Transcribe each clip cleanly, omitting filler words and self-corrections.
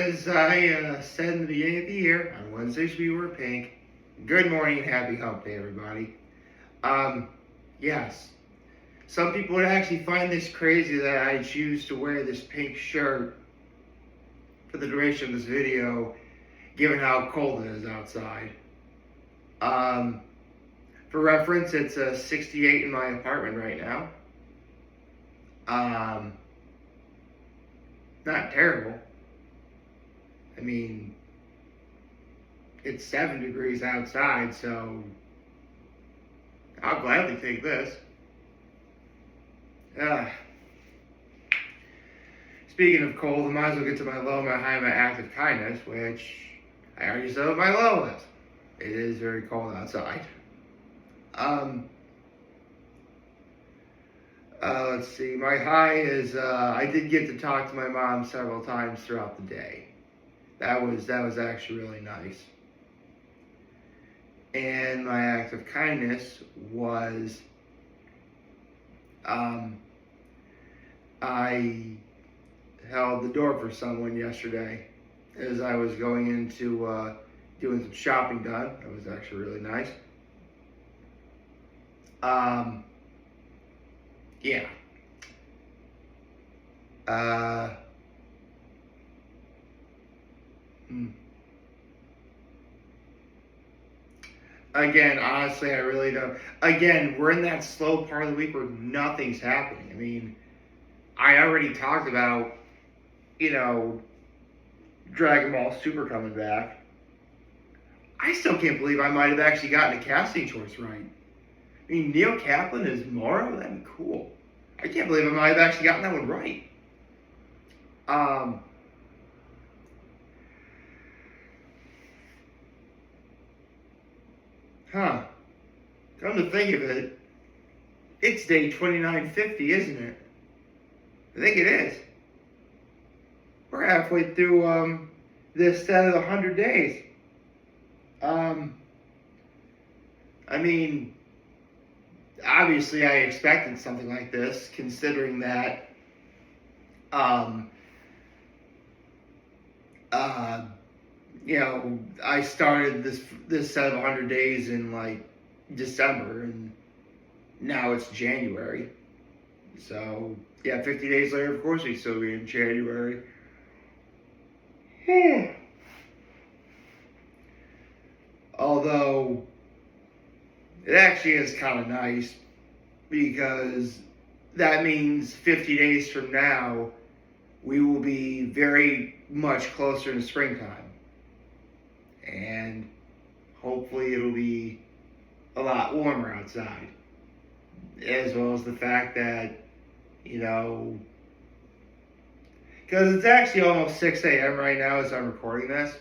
As I said in the beginning of the year, on Wednesdays we wear pink. Good morning and happy hump day, everybody. Um, yes. Some people would actually find this crazy that I choose to wear this pink shirt for the duration of this video, given how cold it is outside. Um, for reference, it's a 68 in my apartment right now. Not terrible. I mean, it's 7 degrees outside, so I'll gladly take this. Speaking of cold, I might as well get to my low, my high, my act of kindness, which I already said what my low is. It is very cold outside. Let's see. My high is I did get to talk to my mom several times throughout the day. That was actually really nice. And my act of kindness was I held the door for someone yesterday as I was going into doing some shopping done. That was actually really nice. Yeah. Again, honestly, I really don't. Again, we're in that slow part of the week where nothing's happening. I mean, I already talked about, Dragon Ball Super coming back. I still can't believe I might have actually gotten a casting choice right. I mean, Neil Kaplan is Moro? That'd be cool. I can't believe I might have actually gotten that one right. Come to think of it, it's day 2950, isn't it? I think it is. We're halfway through this set of 100 days. I mean, obviously I expected something like this, considering that I started this set of 100 days in like December, and now it's January. So yeah, 50 days later, of course we still be in January. Although it actually is kind of nice, because that means 50 days from now we will be very much closer to springtime. And hopefully it'll be a lot warmer outside. As well as the fact that, because it's actually almost 6 a.m. right now as I'm recording this.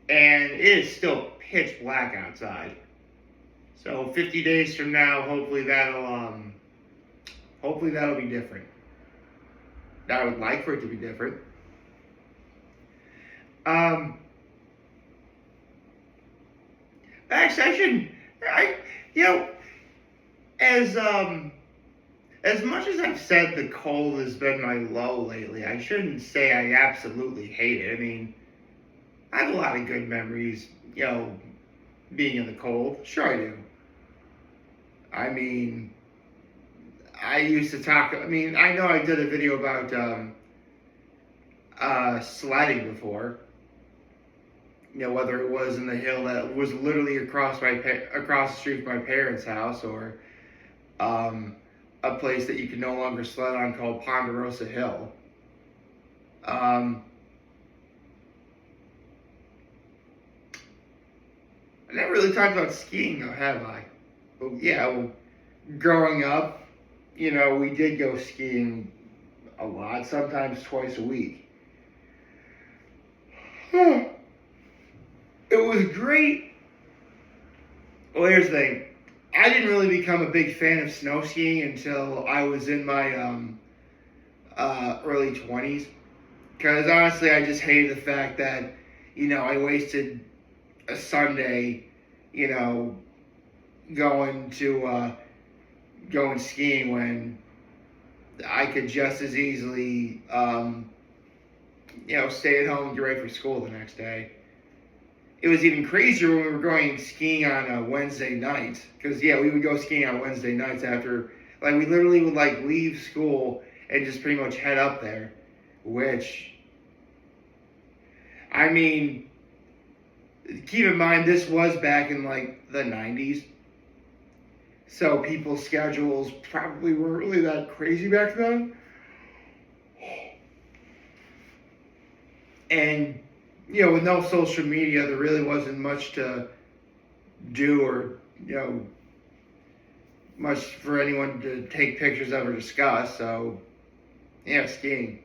And it is still pitch black outside. So 50 days from now, hopefully that'll be different. I would like for it to be different. Actually, I shouldn't. As much as I've said the cold has been my low lately, I shouldn't say I absolutely hate it. I mean, I have a lot of good memories, being in the cold. Sure I do. I mean, I used to talk. I mean, I know I did a video about sledding before. Whether it was in the hill that was literally across the street from my parents' house, or a place that you can no longer sled on called Ponderosa Hill. I never really talked about skiing, though, have I? Well, growing up, we did go skiing a lot, sometimes twice a week. It was great. Well, here's the thing. I didn't really become a big fan of snow skiing until I was in my early 20s. Because honestly, I just hated the fact that, I wasted a Sunday, going skiing when I could just as easily, stay at home and get ready for school the next day. It was even crazier when we were going skiing on a Wednesday night. Because, we would go skiing on Wednesday nights after, we literally would, leave school and just pretty much head up there. Which, I mean, keep in mind, this was back in, the 90s. So people's schedules probably weren't really that crazy back then. And, with no social media, there really wasn't much to do or, much for anyone to take pictures of or discuss. So, skiing.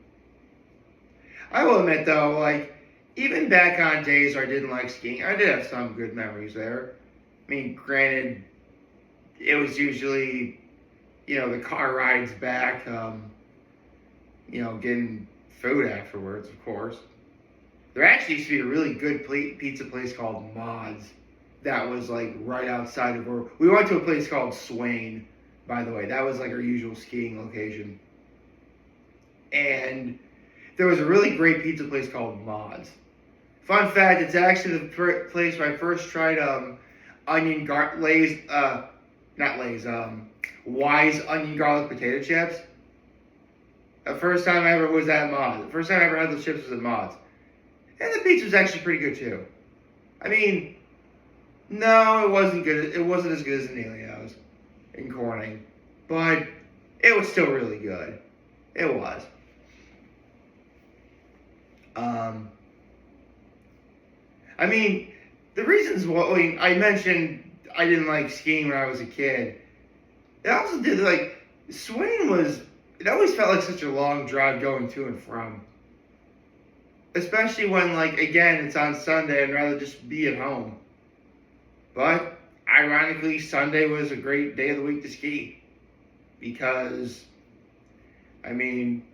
I will admit, though, even back on days where I didn't like skiing, I did have some good memories there. I mean, granted, it was usually, the car rides back, getting food afterwards, of course. There actually used to be a really good pizza place called Mods that was, right outside of where... We went to a place called Swain, by the way. That was, our usual skiing location. And there was a really great pizza place called Mods. Fun fact, it's actually the place where I first tried Wise onion garlic potato chips. The first time I ever was at Mods. The first time I ever had those chips was at Mods. And the pizza was actually pretty good too. I mean, no, it wasn't good. It wasn't as good as Anelio's in Corning. But it was still really good. It was. I mean, the reasons why I mentioned I didn't like skiing when I was a kid. It also did, Swain was, it always felt like such a long drive going to and from. Especially when, again, it's on Sunday, I'd rather just be at home. But, ironically, Sunday was a great day of the week to ski. Because, I mean,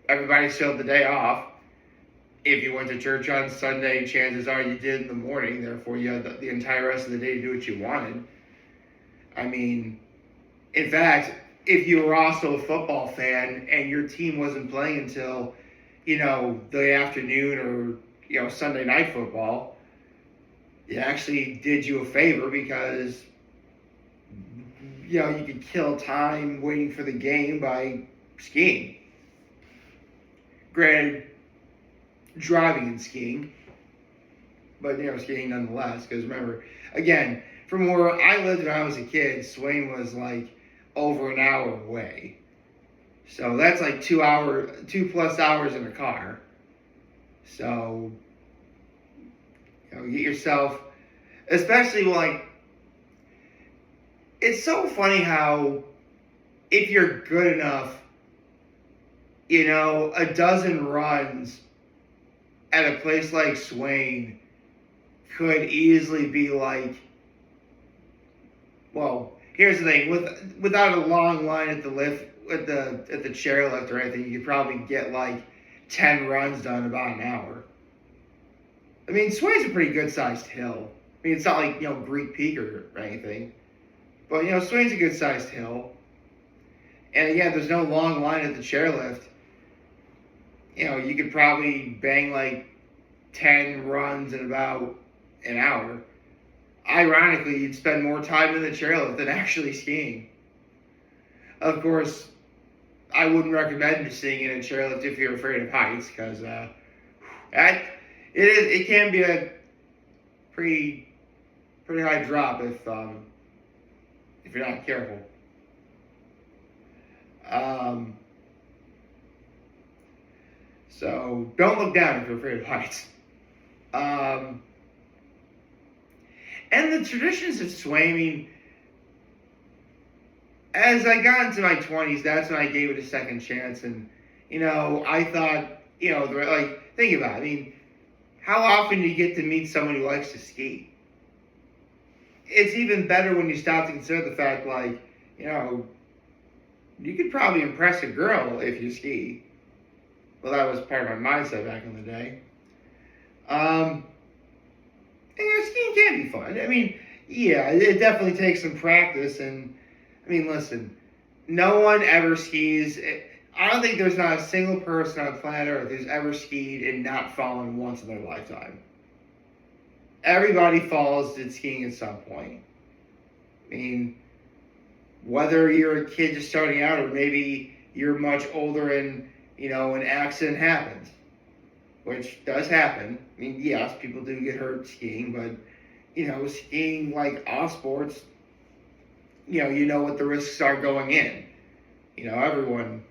everybody still had the day off. If you went to church on Sunday, chances are you did in the morning. Therefore, you had the entire rest of the day to do what you wanted. I mean, in fact, if you were also a football fan and your team wasn't playing until, the afternoon or, Sunday night football, it actually did you a favor because, you could kill time waiting for the game by skiing. Granted, driving and skiing, but skiing nonetheless. Because remember, again, from where I lived when I was a kid, Swain was over an hour away. So that's 2+ hours in a car. So, get yourself, especially it's so funny how if you're good enough, a dozen runs at a place like Swain could easily be well, here's the thing, without a long line at the lift, at the chairlift or anything, you could probably get 10 runs done in about an hour. I mean, Swain's a pretty good sized hill. I mean, it's not Greek Peak or anything, but Swain's a good sized hill. And again, there's no long line at the chairlift. You could probably bang 10 runs in about an hour. Ironically, you'd spend more time in the chairlift than actually skiing. Of course, I wouldn't recommend skiing in a chairlift if you're afraid of heights, because it can be a pretty high drop if you're not careful. So don't look down if you're afraid of heights. And the traditions at Swain, I mean, as I got into my 20s, that's when I gave it a second chance. And, I thought, think about it. I mean, how often do you get to meet someone who likes to ski? It's even better when you stop to consider the fact, you could probably impress a girl if you ski. Well, that was part of my mindset back in the day. And skiing can be fun. I mean, it definitely takes some practice. And, I mean, listen, no one ever skis. I don't think there's not a single person on planet Earth who's ever skied and not fallen once in their lifetime. Everybody falls at skiing at some point. I mean, whether you're a kid just starting out or maybe you're much older and, an accident happens, which does happen. I mean, yes, people do get hurt skiing, but, skiing like all sports, you know what the risks are going in. Everyone,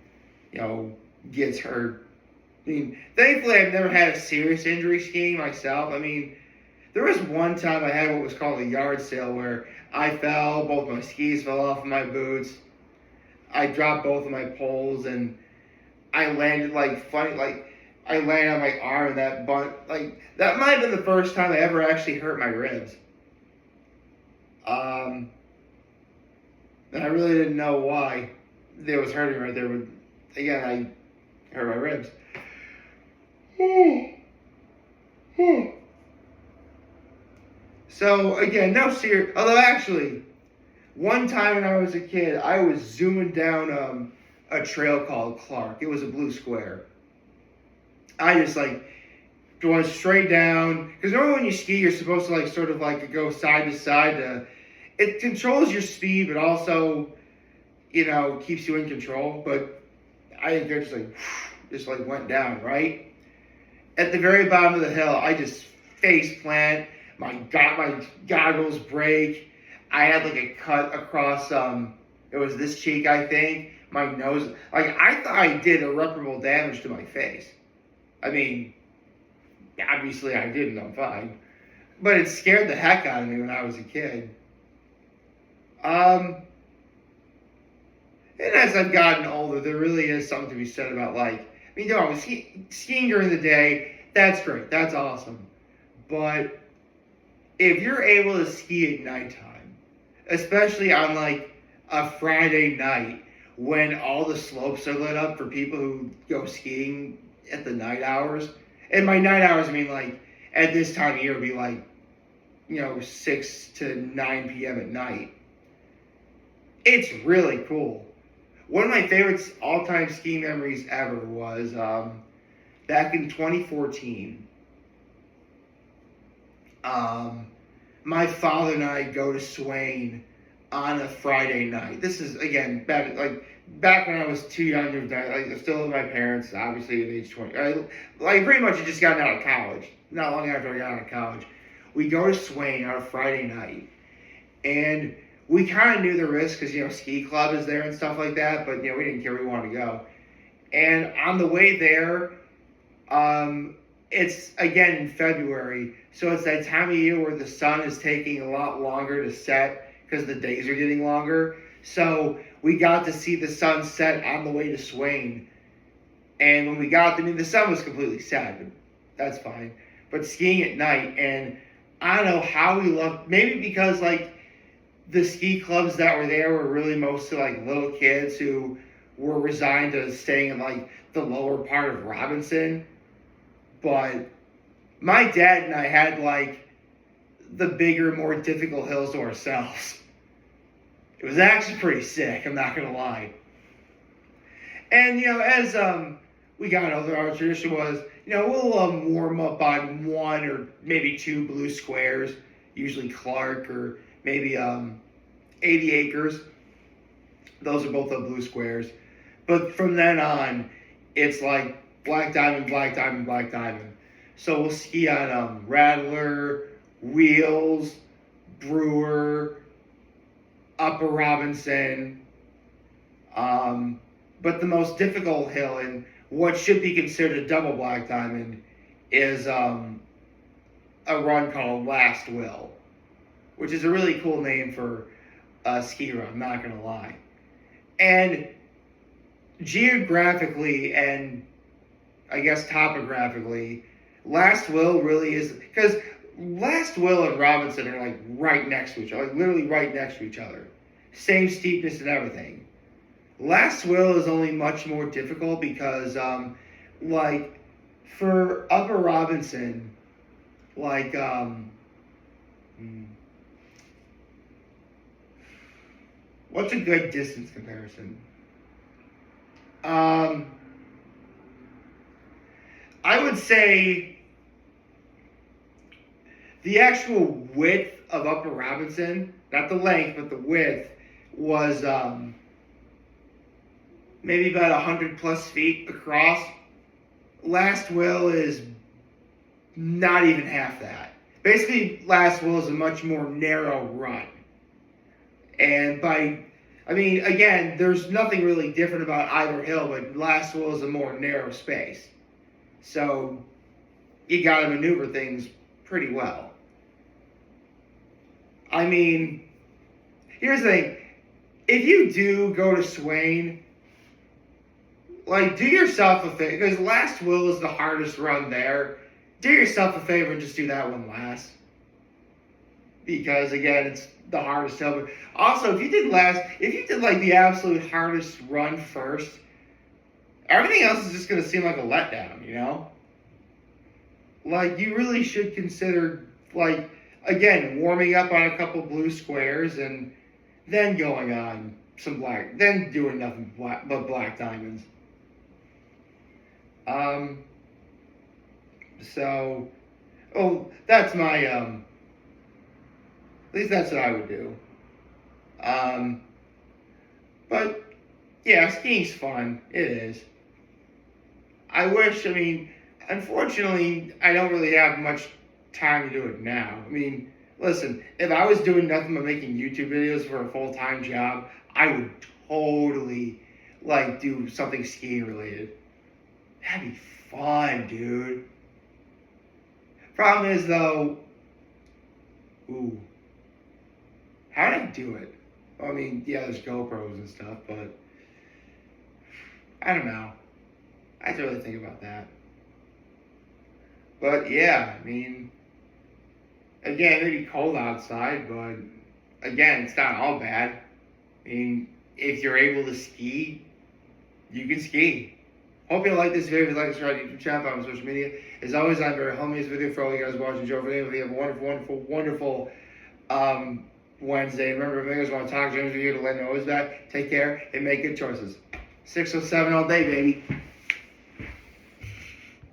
gets hurt. I mean, thankfully, I've never had a serious injury skiing myself. I mean, there was one time I had what was called a yard sale where I fell, both my skis fell off of my boots. I dropped both of my poles and I landed I landed on my arm and that might have been the first time I ever actually hurt my ribs. And I really didn't know why it was hurting right there, but again, I hurt my ribs. So again, no serious. Although actually, one time when I was a kid, I was zooming down a trail called Clark. It was a blue square. I just going straight down because normally when you ski, you're supposed to sort of go side to side. It controls your speed, but also keeps you in control. But I think they're just went down right at the very bottom of the hill. I just face plant. My goggles break. I had a cut across it was this cheek, I think. My nose, I thought I did irreparable damage to my face. I mean, obviously I didn't. I'm fine, but it scared the heck out of me when I was a kid. And as I've gotten older, there really is something to be said about skiing during the day. That's great. That's awesome, but if you're able to ski at nighttime, especially on a Friday night when all the slopes are lit up for people who go skiing at the night hours, and by night hours I mean at this time of year it'd be 6 to 9 p.m. at night. It's really cool. One of my favorite all-time ski memories ever was back in 2014. My father and I go to Swain on a Friday night. This is again back when I was too young to still with my parents, obviously at age 20. Pretty much had just gotten out of college. Not long after I got out of college, we go to Swain on a Friday night, and we kind of knew the risk because ski club is there and stuff like that. But we didn't care. We wanted to go, and on the way there, it's again in February, so it's that time of year where the sun is taking a lot longer to set because the days are getting longer. So we got to see the sun set on the way to Swain, and when we got there, the sun was completely set, but that's fine. But skiing at night, and I don't know how we loved. Maybe because the ski clubs that were there were really mostly little kids who were resigned to staying in the lower part of Robinson. But my dad and I had the bigger, more difficult hills to ourselves. It was actually pretty sick, I'm not gonna lie. And as we got older, our tradition was, we'll warm up on one or maybe two blue squares, usually Clark or maybe 80 acres. Those are both the blue squares. But from then on, it's black diamond, black diamond, black diamond. So we'll ski on Rattler, Wheels, Brewer, Upper Robinson. But the most difficult hill and what should be considered a double black diamond is a run called Last Will, which is a really cool name for a ski run, I'm not gonna lie. And geographically and I guess topographically, Last Will really is, because Last Will and Robinson are right next to each other, literally right next to each other. Same steepness and everything. Last Will is only much more difficult because, for Upper Robinson, what's a good distance comparison? I would say the actual width of Upper Robinson, not the length, but the width, was maybe about 100 plus feet across. Last Will is not even half that. Basically, Last Will is a much more narrow run. And again, there's nothing really different about either hill, but Last Will is a more narrow space. So you got to maneuver things pretty well. I mean, here's the thing. If you do go to Swain, like, do yourself a favor, because Last Will is the hardest run there. Do yourself a favor and just do that one last. Because, again, it's the hardest hill. But also, if you did like the absolute hardest run first, everything else is just going to seem like a letdown, you know? Like, you really should consider, like, again, warming up on a couple blue squares and then going on some black, then doing nothing but black diamonds. That's my, at least that's what I would do. But, yeah, skiing's fun. It is. Unfortunately, I don't really have much time to do it now. I mean, listen, if I was doing nothing but making YouTube videos for a full-time job, I would totally, like, do something skiing related. That'd be fun, dude. Problem is, though, how did I do it? Well, I mean, yeah, there's GoPros and stuff, but I don't know. I have to really think about that. But yeah, I mean, again, it may be cold outside, but again, it's not all bad. I mean, if you're able to ski, you can ski. Hope you like this video. If you like, subscribe to the YouTube channel, follow me on social media. As always, I'm very homie. This video for all you guys watching. Joe for you have a wonderful Wednesday. Remember, if you guys want to talk, James with you to let me know who's back. Take care and make good choices. 607 all day, baby.